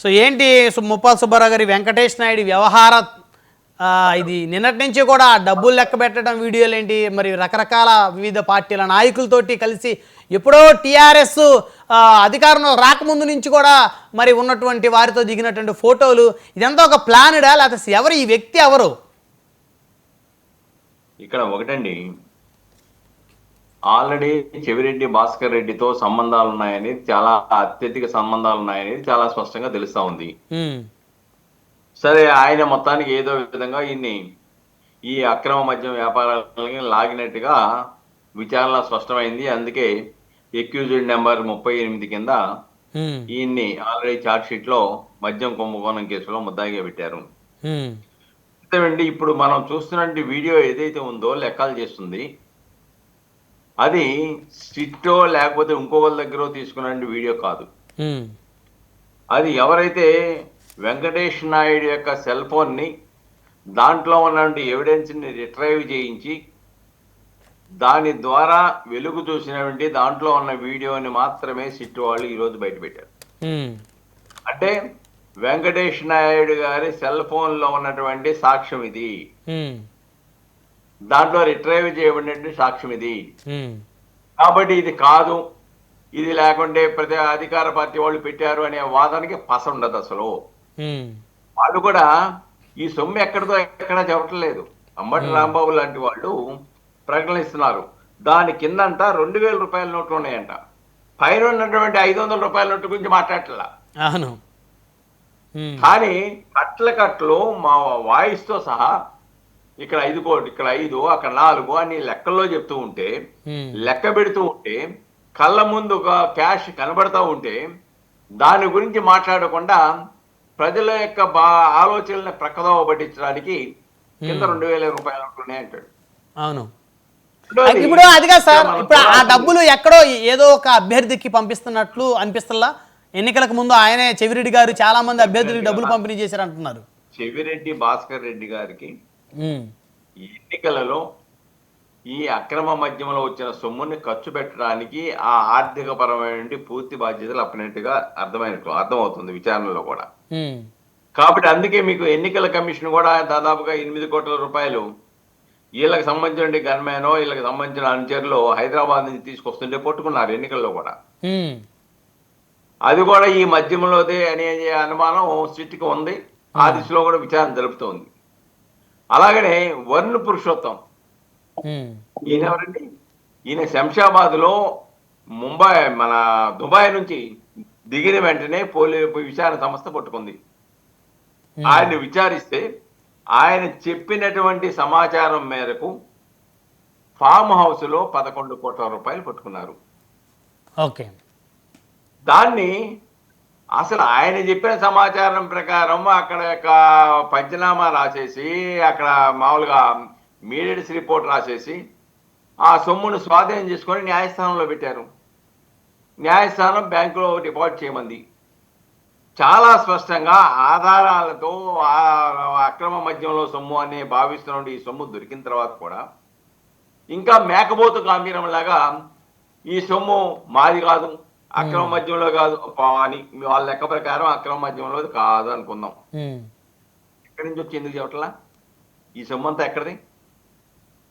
So ఏంటి ముప్పాల సుబ్బారావు గారి వెంకటేష్ నాయుడు వ్యవహార ఇది నిన్నటి నుంచి కూడా డబ్బులు లెక్క పెట్టడం వీడియోలు ఏంటి మరి రకరకాల వివిధ పార్టీల నాయకులతోటి కలిసి ఎప్పుడో టీఆర్ఎస్ అధికారంలో రాకముందు నుంచి కూడా మరి ఉన్నటువంటి వారితో దిగినటువంటి ఫోటోలు ఇదంతా ఒక ప్లాన్డా లేకపోతే ఎవరు ఈ వ్యక్తి ఎవరు? ఇక్కడ ఒకటండి, ఆల్రెడీ చెవిరెడ్డి భాస్కర్ రెడ్డితో సంబంధాలు ఉన్నాయని, చాలా అత్యధిక సంబంధాలు ఉన్నాయని చాలా స్పష్టంగా తెలుస్తా ఉంది. సరే, ఆయన మొత్తానికి ఏదో విధంగా ఈ అక్రమ మద్యం వ్యాపారాలని లాగినట్టుగా విచారణ స్పష్టమైంది. అందుకే ఎక్యూజ్డ్ నెంబర్ 38 కింద ఈయన్ని ఆల్రెడీ ఛార్జ్ షీట్ లో మద్యం కుంభకోణం కేసులో ముద్దాయిగా పెట్టారు. అంతేండి, ఇప్పుడు మనం చూస్తున్న వీడియో ఏదైతే ఉందో లెక్కలు చేస్తుంది, అది స్ట్రిక్టో లేకపోతే ఇంకొకరి దగ్గర తీసుకున్న వీడియో కాదు. అది ఎవరైతే వెంకటేష్ నాయుడు యొక్క సెల్ ఫోన్ ని దాంట్లో ఉన్నటువంటి ఎవిడెన్స్ ని రిట్రైవ్ చేయించి దాని ద్వారా వెలుగు చూసినటువంటి దాంట్లో ఉన్న వీడియోని మాత్రమే సిట్ వాళ్ళు ఈరోజు బయట పెట్టారు. అంటే వెంకటేష్ నాయుడు గారి సెల్ ఫోన్ లో ఉన్నటువంటి సాక్ష్యం ఇది, దాంట్లో రిట్రైవ్ చేయబడినటువంటి సాక్ష్యం ఇది. కాబట్టి ఇది కాదు, ఇది లేకుంటే ప్రతి అధికార పార్టీ వాళ్ళు పెట్టారు అనే వాదనకి పస ఉండదు. అసలు వాళ్ళు కూడా ఈ సొమ్ము ఎక్కడితో ఎక్కడా చెప్పట్లేదు. అంబటి రాంబాబు లాంటి వాళ్ళు ప్రకటనిస్తున్నారు, దాని కిందంట 2000 రూపాయల నోట్లు ఉన్నాయంట, పైన ఉన్నటువంటి 500 రూపాయల నోట్ల గురించి మాట్లాడట్లా. కానీ కట్లు మా వాయిస్ తో సహా ఇక్కడ 5 కోట్లు, ఇక్కడ 5, అక్కడ 4 అని లెక్కల్లో చెప్తూ ఉంటే, లెక్క పెడుతూ ఉంటే, కళ్ళ ముందు క్యాష్ కనబడతా ఉంటే దాని గురించి మాట్లాడకుండా ప్రజల యొక్క ఆలోచనల్ని ప్రక్కదోవ పట్టించడానికి కింద 2000 రూపాయలు అంటాడు. అవును, ఇప్పుడు అదిగా సార్, ఇప్పుడు ఆ డబ్బులు ఎక్కడో ఏదో ఒక అభ్యర్థికి పంపిస్తున్నట్లు అనిపిస్తుందా? ఎన్నికలకు ముందు ఆయనే చెవిరెడ్డి గారు చాలా మంది అభ్యర్థులకు డబ్బులు పంపిణీ చేశారు అంటున్నారు. చెవిరెడ్డి భాస్కర్ రెడ్డి గారికి ఎన్నికలలో ఈ అక్రమ మద్యంలో వచ్చిన సొమ్ముని ఖర్చు పెట్టడానికి ఆ ఆర్థిక పరమైన పూర్తి బాధ్యతలు అప్పినట్టుగా అర్థమవుతుంది విచారణలో కూడా. కాబట్టి అందుకే మీకు ఎన్నికల కమిషన్ కూడా దాదాపుగా 8 కోట్ల రూపాయలు వీళ్ళకి సంబంధించిన గన్మ్యానో వీళ్ళకి సంబంధించిన అనుచరులు హైదరాబాద్ నుంచి తీసుకొస్తుంటే పట్టుకున్నారు ఎన్నికల్లో కూడా. అది కూడా ఈ మద్యంలోదే అనే అనుమానం సిట్కి ఉంది, ఆ దిశలో కూడా విచారణ జరుపుతోంది. అలాగనే వరుణ్ పురుషోత్తం, ఈయన ఎవరండి? ఈయన శంషాబాద్ లో మన దుబాయ్ నుంచి దిగిన వెంటనే విచారణ సంస్థ పట్టుకుంది. ఆయన విచారిస్తే ఆయన చెప్పినటువంటి సమాచారం మేరకు ఫామ్ హౌస్ లో 11 కోట్ల రూపాయలు పట్టుకున్నారు. దాన్ని అసలు ఆయన చెప్పిన సమాచారం ప్రకారం అక్కడ పంచనామా రాసేసి, అక్కడ మామూలుగా మీడియట్స్ రిపోర్ట్ రాసేసి ఆ సొమ్మును స్వాధీనం చేసుకొని న్యాయస్థానంలో పెట్టారు. న్యాయస్థానం బ్యాంకులో డిపాజిట్ చేయమంది. చాలా స్పష్టంగా ఆధారాలతో అక్రమ మద్యంలో సొమ్ము అని భావిస్తున్న ఈ సొమ్ము దొరికిన తర్వాత కూడా ఇంకా మేకపోతు గాంభీర్యం లాగా ఈ సొమ్ము మాది కాదు, అక్రమ మద్యంలో కాదు అని వాళ్ళ లెక్క ప్రకారం అక్రమ మద్యంలో కాదు అనుకుందాం. ఎక్కడి నుంచి వచ్చి ఎందుకు చెప్పట్లా? ఈ సొమ్ము అంతా ఎక్కడిది,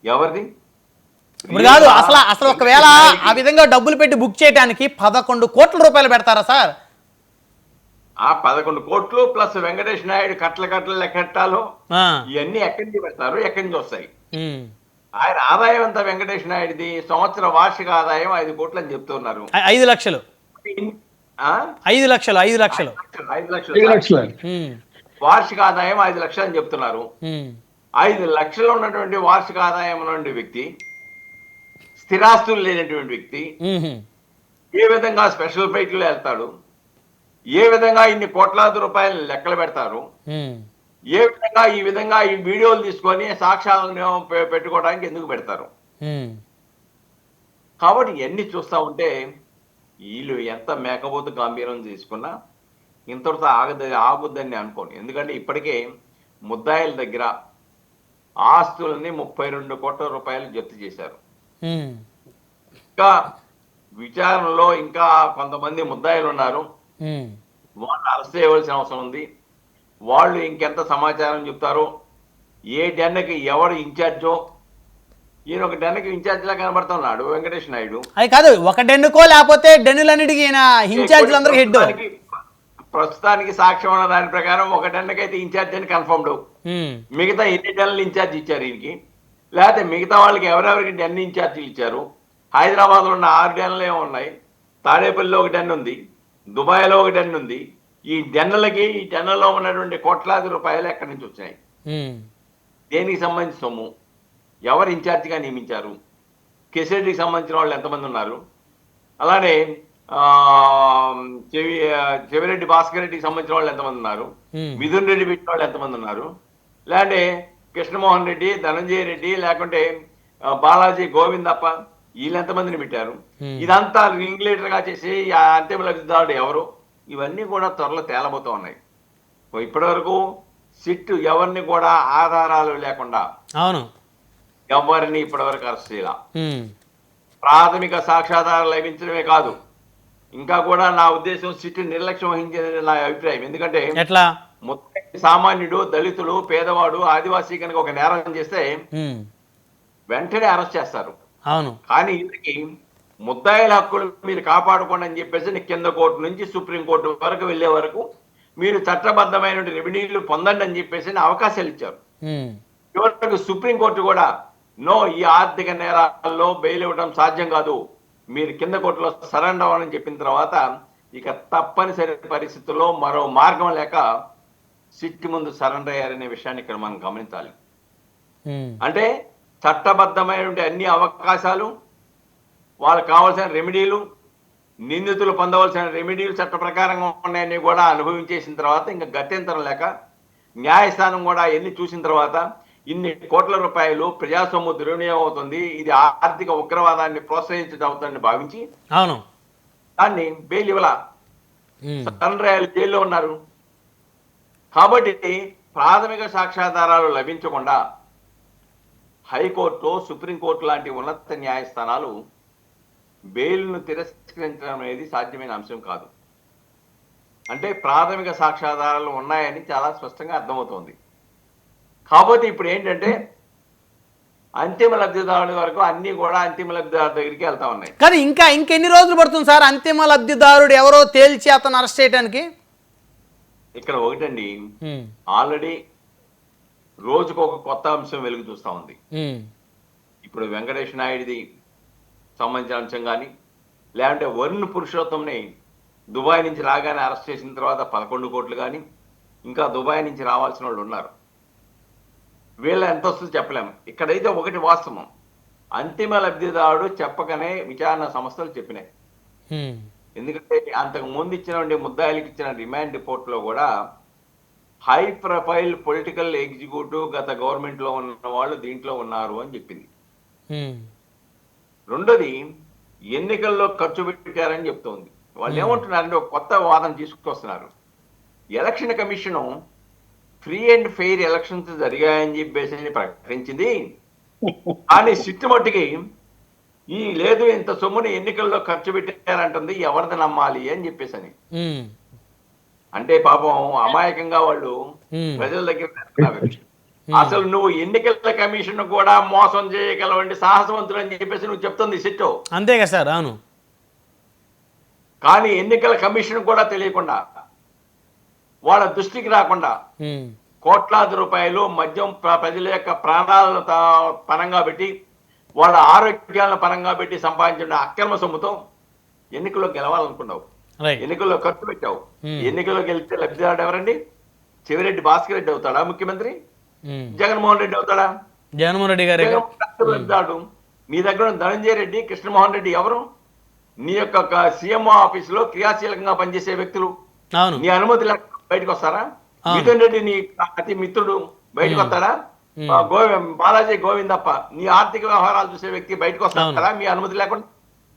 ఎవరిది? కాదు, అసలు ఒకవేళ ఆ విధంగా డబ్బులు పెట్టి బుక్ చేయడానికి 11 కోట్ల రూపాయలు పెడతారా సార్? ఆ 11 కోట్లు ప్లస్ వెంకటేష్ నాయుడు కట్టలు లెక్కట్టాలో ఇవన్నీ ఎక్కడి నుంచి పెడతారు, ఎక్కడి నుంచి వస్తాయి? ఆయన ఆదాయం ఎంత వెంకటేష్ నాయుడిది? సంవత్సర వార్షిక ఆదాయం 5 కోట్లు అని చెప్తున్నారు. 5 లక్షలు 5 లక్షలు 5 లక్షలు 5 లక్షలు వార్షిక ఆదాయం 5 లక్షలు అని చెప్తున్నారు. 5 లక్షలు ఉన్నటువంటి వార్షిక ఆదాయం ఉన్నటువంటి వ్యక్తి, స్థిరాస్తులు లేనటువంటి వ్యక్తి ఏ విధంగా స్పెషల్ ఫ్లైట్లో వెళ్తాడు? ఏ విధంగా ఇన్ని కోట్లాది రూపాయలు లెక్కలు పెడతారు? ఏ విధంగా ఈ విధంగా ఈ వీడియోలు తీసుకొని సాక్ష్యాలను పెట్టుకోవడానికి ఎందుకు పెడతారు? కాబట్టి ఇవన్నీ చూస్తూ ఉంటే వీళ్ళు ఎంత మేకపోతు గాంభీర్యం తీసుకున్నా ఇంతటితో ఆగుద్దని అనుకోండి. ఎందుకంటే ఇప్పటికే ముద్దాయిల దగ్గర ఆస్తులని 32 కోట్ల రూపాయలు జప్తు చేశారు. ఇంకా విచారణలో ఇంకా కొంతమంది ముద్దాయిలు ఉన్నారు. వాళ్ళు అరెస్ట్ చేయవలసిన అవసరం ఉంది. వాళ్ళు ఇంకెంత సమాచారం చెప్తారో, ఏ డెన్నకి ఎవరు ఇన్ఛార్జో, ఈయన ఒక డెన్నకి ఇన్ఛార్జ్ లా కనబడుతున్నాడు వెంకటేష్ నాయుడు. అది కాదు, ఒక డెన్నుకో లేకపోతే డెన్నులన్నిటికీ ఈయన ఇన్ఛార్జీలందరికీ హెడ్. ప్రస్తుతానికి సాక్ష్యం ఉన్న దాని ప్రకారం ఒక డెన్నకైతే ఇన్ఛార్జ్ అని కన్ఫర్మ్డ్. మిగతా ఎన్ని డెన్నులు ఇన్ఛార్జ్ ఇచ్చారు ఈయనకి, లేకపోతే మిగతా వాళ్ళకి ఎవరెవరికి డెన్ ఇన్ఛార్జీలు ఇచ్చారు? హైదరాబాద్లో ఉన్న 6 డెన్నులు ఏమో ఉన్నాయి, తాడేపల్లిలో ఒక డెన్ ఉంది, దుబాయ్లో ఒక డెన్ ఉంది. ఈ డెన్నులకి, ఈ డెన్నులో ఉన్నటువంటి కోట్లాది రూపాయలు ఎక్కడి నుంచి వచ్చినాయి? దేనికి సంబంధించి సొమ్ము? ఎవరు ఇన్ఛార్జిగా నియమించారు? కెసిరెడ్డికి సంబంధించిన వాళ్ళు ఎంతమంది ఉన్నారు? అలానే చెవిరెడ్డి భాస్కర్ రెడ్డికి సంబంధించిన వాళ్ళు ఎంతమంది ఉన్నారు? మిథున్ రెడ్డి పెట్టిన వాళ్ళు ఎంతమంది ఉన్నారు? లేదంటే కృష్ణమోహన్ రెడ్డి, ధనంజయ రెడ్డి, లేకుంటే బాలాజీ గోవిందప్ప, వీళ్ళు ఎంతమందిని పెట్టారు? ఇదంతా రింగ్లీడర్ గా చేసి అంతిమ లబ్ధిదారుడు ఎవరు? ఇవన్నీ కూడా త్వరలో తేలబోతూ ఉన్నాయి. ఇప్పటి వరకు సిట్ ఎవరిని కూడా ఆధారాలు లేకుండా అవును ఎవరిని ఇప్పటి వరకు అరెస్ట్ చేయాల. ప్రాథమిక సాక్ష్యాధారాలు లభించడమే కాదు, ఇంకా కూడా నా ఉద్దేశం సిట్ నిర్లక్ష్యం వహించేది నా అభిప్రాయం. ఎందుకంటే ఎట్లా సామాన్యుడు, దళితుడు, పేదవాడు, ఆదివాసీ కనుక ఒక నేరం చేస్తే వెంటనే అరెస్ట్ చేస్తారు. అవును, కానీ వీళ్ళకి ముద్దాయిల హక్కులు మీరు కాపాడుకోండి అని చెప్పేసి కింద కోర్టు నుంచి సుప్రీంకోర్టు వరకు వెళ్లే వరకు మీరు చట్టబద్ధమైన రెవెన్యూలు పొందండి అని చెప్పేసి అవకాశాలు ఇచ్చారు. చివరికి సుప్రీంకోర్టు కూడా నో, ఈ ఆర్థిక నేరాల్లో బెయిల్ ఇవ్వడం సాధ్యం కాదు, మీరు కింద కోర్టులో సరెండర్ అవ్వాలని చెప్పిన తర్వాత ఇక తప్పనిసరి పరిస్థితుల్లో మరో మార్గం లేక సిట్ ముందు సరెండర్ అయ్యారనే విషయాన్ని ఇక్కడ మనం గమనించాలి. అంటే చట్టబద్ధమైనటువంటి అన్ని అవకాశాలు, వాళ్ళకు కావాల్సిన రెమెడీలు, నిందితులు పొందవలసిన రెమెడీలు చట్ట ప్రకారంగా ఉన్నాయని కూడా అనుభవించేసిన తర్వాత ఇంకా గత్యంతరం లేక న్యాయస్థానం కూడా ఎన్ని చూసిన తర్వాత ఇన్ని కోట్ల రూపాయలు ప్రజాసొమ్ము దుర్వినియోగం అవుతుంది, ఇది ఆర్థిక ఉగ్రవాదాన్ని ప్రోత్సహించడం అవుతుందని భావించి అవును దాన్ని బెయిల్ ఇవ్వాల, సరెండర్ జైల్లో ఉన్నారు. కాబట్టి ప్రాథమిక సాక్ష్యాధారాలు లభించకుండా హైకోర్టు, సుప్రీంకోర్టు లాంటి ఉన్నత న్యాయస్థానాలు బెయిల్ను తిరస్కరించడం అనేది సాధ్యమైన అంశం కాదు. అంటే ప్రాథమిక సాక్ష్యాధారాలు ఉన్నాయని చాలా స్పష్టంగా అర్థమవుతోంది. కాబట్టి ఇప్పుడు ఏంటంటే అంతిమ లబ్ధిదారుల వరకు అన్ని కూడా అంతిమ లబ్ధిదారు దగ్గరికి వెళ్తా ఉన్నాయి. కానీ ఇంకెన్ని రోజులు పడుతుంది సార్ అంతిమ లబ్ధిదారుడు ఎవరో తేల్చి అతను అరెస్ట్ చేయడానికి? ఇక్కడ ఒకటండి, ఆల్రెడీ రోజుకు ఒక కొత్త అంశం వెలుగు చూస్తా ఉంది. ఇప్పుడు వెంకటేష్ నాయుడిది సంబంధించిన అంశం కానీ, లేదంటే వరుణ్ పురుషోత్తంని దుబాయ్ నుంచి రాగానే అరెస్ట్ చేసిన తర్వాత 11 కోట్లు కానీ, ఇంకా దుబాయ్ నుంచి రావాల్సిన వాళ్ళు ఉన్నారు. వీళ్ళ ఎంత వస్తుందో చెప్పలేము. ఇక్కడైతే ఒకటి వాస్తవం, అంతిమ లబ్ధిదారుడు చెప్పకనే విచారణ సంస్థలు చెప్పినాయి. ఎందుకంటే అంతకు ముందు ఇచ్చిన ముద్దాయిలకు ఇచ్చిన రిమాండ్ రిపోర్ట్లో కూడా హై ప్రొఫైల్ పొలిటికల్ ఎగ్జిక్యూటివ్ గత గవర్నమెంట్ లో ఉన్న వాళ్ళు దీంట్లో ఉన్నారు అని చెప్పింది. రెండోది, ఎన్నికల్లో ఖర్చు పెట్టారని చెప్తోంది. వాళ్ళు ఏమంటున్నారంటే ఒక కొత్త వాదన తీసుకొస్తున్నారు. Election commission free and fair elections జరిగాయని చెప్పేసి ప్రకటించింది, కానీ సిట్టు మట్టుకి ఈ లేదు ఇంత సొమ్ముని ఎన్నికల్లో ఖర్చు పెట్టారంటుంది, ఎవరిది నమ్మాలి అని చెప్పేసి అని. అంటే పాపం అమాయకంగా వాళ్ళు ప్రజల దగ్గర అసలు నువ్వు ఎన్నికల కమిషన్ కూడా మోసం చేయగలవండి సాహసవంతులు అని చెప్పేసి నువ్వు చెప్తుంది సిట్టు. అంతే కదా సార్? అవును. కానీ ఎన్నికల కమిషన్ కూడా తెలియకుండా, వాళ్ళ దృష్టికి రాకుండా కోట్లాది రూపాయలు మద్యం ప్రజల యొక్క ప్రాణాలను పరంగా పెట్టి, వాళ్ళ ఆరోగ్యాలను పరంగా పెట్టి సంపాదించిన అక్రమ సొమ్ముతో ఎన్నికల్లో గెలవాలనుకున్నావు, ఎన్నికల్లో ఖర్చు పెట్టావు. ఎన్నికల్లో గెలిస్తే లబ్ధిదారుడు ఎవరండి? చెవిరెడ్డి భాస్కర్ రెడ్డి అవుతాడా ముఖ్యమంత్రి? జగన్మోహన్ రెడ్డి అవుతాడా? జగన్మోహన్ రెడ్డి గారు లబ్ధిదారుడు. నీ దగ్గర ధనంజయ రెడ్డి, కృష్ణమోహన్ రెడ్డి ఎవరు? నీ యొక్క సీఎంఓ ఆఫీస్ లో క్రియాశీలకంగా పనిచేసే వ్యక్తులు. నీ అనుమతి లేక బయటకు వస్తారా? మిథున్ రెడ్డి నీ అతి మిత్రుడు బయటకు వస్తాడా? బాలాజీ గోవిందప్ప నీ ఆర్థిక వ్యవహారాలు చూసే వ్యక్తి బయటకు వస్తారా మీ అనుమతి లేకుండా?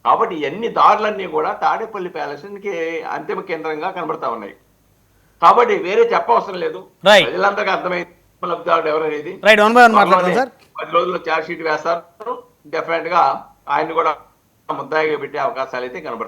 కాబట్టి ఎన్ని దారులన్నీ కూడా తాడేపల్లి ప్యాలెస్ కి అంతిమ కేంద్రంగా కనబడతా ఉన్నాయి. కాబట్టి వేరే చెప్పవసరం లేదు, ప్రజలందరికీ అర్థమైంది లబ్ధిదారుడు ఎవరనేది. 10 రోజుల్లో ఛార్జ్ షీట్ వేస్తారు, డెఫినెట్ గా ఆయన కూడా ముద్దాయిగా పెట్టే అవకాశాలు అయితే కనబడతాయి.